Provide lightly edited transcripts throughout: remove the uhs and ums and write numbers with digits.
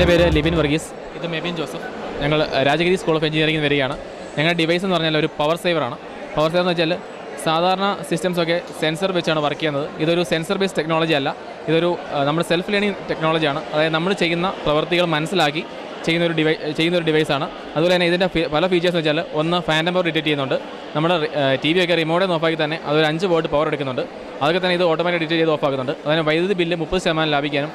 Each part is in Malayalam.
എൻ്റെ പേര് ലിബിൻ വർഗീസ്, ഇത് മെബിൻ ജോസഫ്. ഞങ്ങൾ രാജഗിരി സ്കൂൾ ഓഫ് എഞ്ചിനീയറിംഗിൽ വരികയാണ്. ഞങ്ങളുടെ ഡിവൈസ് എന്ന് പറഞ്ഞാൽ ഒരു പവർ സേവറാണ്. പവർ സേവർ എന്ന് വെച്ചാൽ സാധാരണ സിസ്റ്റംസൊക്കെ സെൻസർ വെച്ചാണ് വർക്ക് ചെയ്യുന്നത്. ഇതൊരു സെൻസർ ബേസ്ഡ് ടെക്നോളജി അല്ല, ഇതൊരു നമ്മുടെ സെൽഫ് ലേണിംഗ് ടെക്നോളജിയാണ്. അതായത് നമ്മൾ ചെയ്യുന്ന പ്രവൃത്തികൾ മനസ്സിലാക്കി ചെയ്യുന്നൊരു ഡിവൈസാണ്. അതുപോലെ തന്നെ ഇതിൻ്റെ പല ഫീച്ചേഴ്സ് എന്ന് വെച്ചാൽ ഒന്ന് ഫാൻറ്റം പവർ ഡിറ്റക്ട് ചെയ്യുന്നുണ്ട്. നമ്മുടെ ടി വി ഒക്കെ റിമോട്ടിൽ നിന്ന് ഓഫാക്കി തന്നെ അതൊരു 5 വോൾട്ട് പവർ എടുക്കുന്നുണ്ട്. അതൊക്കെ തന്നെ ഇത് ഓട്ടോമാറ്റിക് ഡിറ്റക്ട് ചെയ്ത് ഓഫാക്കുന്നുണ്ട്. അതിന് വൈദ്യുതി ബില്ല് 30% ലാഭിക്കാനും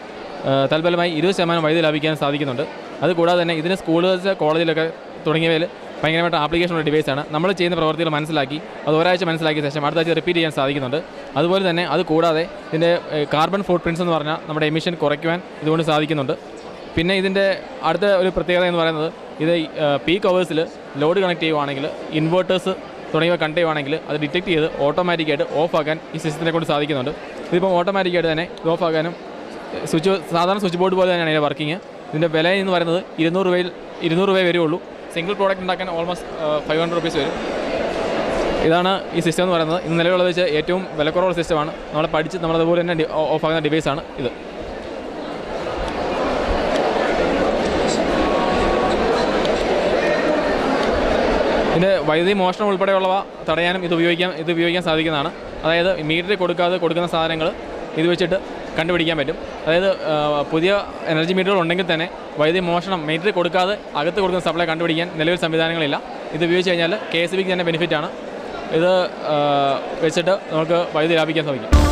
തൽഫലമായി 20% വൈദ്യുതി ലാഭിക്കാനും സാധിക്കുന്നുണ്ട്. അതുകൂടാതെ തന്നെ ഇതിന് സ്കൂളുകൾ കോളേജിലൊക്കെ തുടങ്ങിയവയിൽ ഭയങ്കരമായിട്ട് ആപ്ലിക്കേഷനുള്ള ഡിവൈസാണ്. നമ്മൾ ചെയ്യുന്ന പ്രവൃത്തികൾ മനസ്സിലാക്കി അത് ഒരാഴ്ച മനസ്സിലാക്കിയ ശേഷം അടുത്ത ആഴ്ച റിപ്പീറ്റ് ചെയ്യാൻ സാധിക്കുന്നുണ്ട്. അതുപോലെ തന്നെ അത് കൂടാതെ ഇതിൻ്റെ കാർബൺ ഫുട് പ്രിൻറ്റ്സ് എന്ന് പറഞ്ഞാൽ നമ്മുടെ എമിഷൻ കുറയ്ക്കുവാൻ ഇതുകൊണ്ട് സാധിക്കുന്നുണ്ട്. പിന്നെ ഇതിൻ്റെ അടുത്ത ഒരു പ്രത്യേകത എന്ന് പറയുന്നത് ഇത് പീക്ക് അവേഴ്സിൽ ലോഡ് കണക്ട് ചെയ്യുവാണെങ്കിൽ ഇൻവേർട്ടേഴ്സ് തുടങ്ങിയവ കണക്ട് ചെയ്യുവാണെങ്കിൽ അത് ഡിറ്റക്ട് ചെയ്ത് ഓട്ടോമാറ്റിക്കായിട്ട് ഓഫാക്കാൻ ഈ സിസ്റ്റത്തിനെ കൊണ്ട് സാധിക്കുന്നുണ്ട്. ഇതിപ്പം ഓട്ടോമാറ്റിക്കായിട്ട് തന്നെ ഓഫാക്കാനും സാധാരണ സ്വിച്ച് ബോർഡ് പോലെ തന്നെയാണ് ഇതിൻ്റെ വർക്കിംഗ്. ഇതിൻ്റെ വില എന്ന് പറയുന്നത് 200 രൂപ വരെ ഉള്ളൂ. സിംഗിൾ പ്രോഡക്റ്റ് ഉണ്ടാക്കാൻ ഓൾമോസ്റ്റ് 500 റുപ്പീസ് വരും. ഇതാണ് ഈ സിസ്റ്റം എന്ന് പറയുന്നത്. ഇന്ന് നിലവിലുള്ളത് വെച്ച് ഏറ്റവും വിലക്കുറവുള്ള സിസ്റ്റമാണ്. നമ്മളെ പഠിച്ച് നമ്മളതുപോലെ തന്നെ ഓഫാകുന്ന ഡിവൈസാണ് ഇത്. ഇതിൻ്റെ വൈദ്യുതി മോഷണം ഉൾപ്പെടെയുള്ളവ തടയാനും ഇത് ഉപയോഗിക്കാൻ സാധിക്കുന്നതാണ്. അതായത് മീറ്ററിൽ കൊടുക്കുന്ന സാധനങ്ങൾ ഇത് വെച്ചിട്ട് കണ്ടുപിടിക്കാൻ പറ്റും. അതായത് പുതിയ എനർജി മീറ്ററുകൾ ഉണ്ടെങ്കിൽ തന്നെ വൈദ്യുതി മോഷണം മീറ്ററിൽ കൊടുക്കാതെ അകത്ത് കൊടുക്കുന്ന സപ്ലൈ കണ്ടുപിടിക്കാൻ നിലവിൽ സംവിധാനങ്ങളില്ല. ഇത് ഉപയോഗിച്ച് കഴിഞ്ഞാൽ KSBക്ക് തന്നെ ബെനിഫിറ്റാണ്. ഇത് വെച്ചിട്ട് നമുക്ക് വൈദ്യുതി ലാഭിക്കാൻ സാധിക്കും.